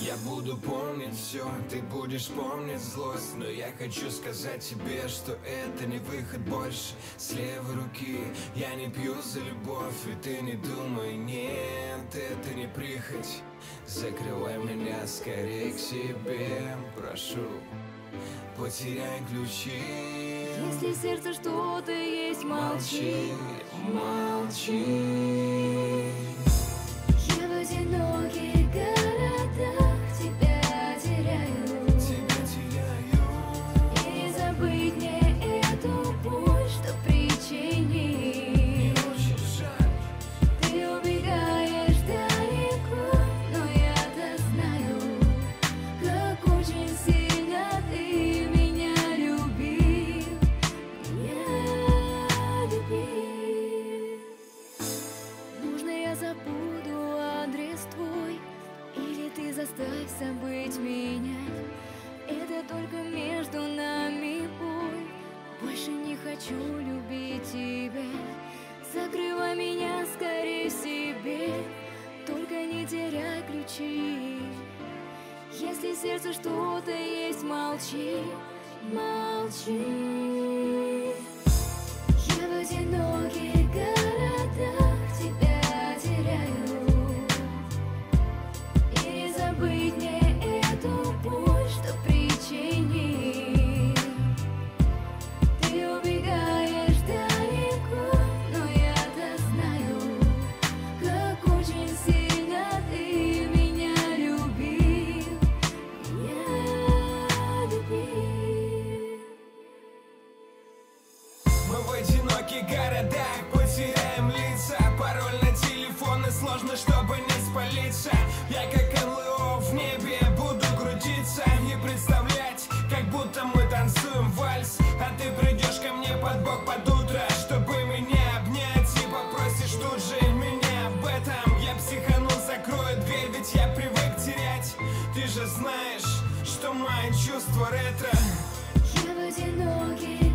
Я буду помнить все, ты будешь помнить злость. Но я хочу сказать тебе, что это не выход больше. С левой руки я не пью за любовь, и ты не думай, нет, это не прихоть. Закрывай меня скорее к себе, прошу, потеряй ключи. Если в сердце что-то есть, молчи, молчи. Я в одиноких городах тебя теряю. И не забыть мне эту боль, что причинил. Ты убегаешь далеко, но я-то знаю, как очень сильно ты меня любил. Нужно я забуду адрес твой, или ты заставь забыть меня. Это только между нами бой. Больше не хочу любить тебя. Закрывай меня скорее в себе, только не теряй ключи. Если в сердце что-то есть, молчи, молчи. Я в одиноких городах тебя теряю. И не забыть мне эту боль, что причинил. Ты убегаешь далеко, но я-то знаю, как очень сильно ты меня любил. Я любил. Мы в одиноких городах потеряем лица. Пароль на телефон, и сложно, чтобы не спалиться. Я как НЛО в небе буду крутиться и представлять, как будто мы танцуем вальс. А ты придешь ко мне под бок под утро, чтобы меня обнять, и попросишь тут же меня об этом. Я психанул, закрою дверь, ведь я привык терять. Ты же знаешь, что мои чувства ретро. Я в одиноких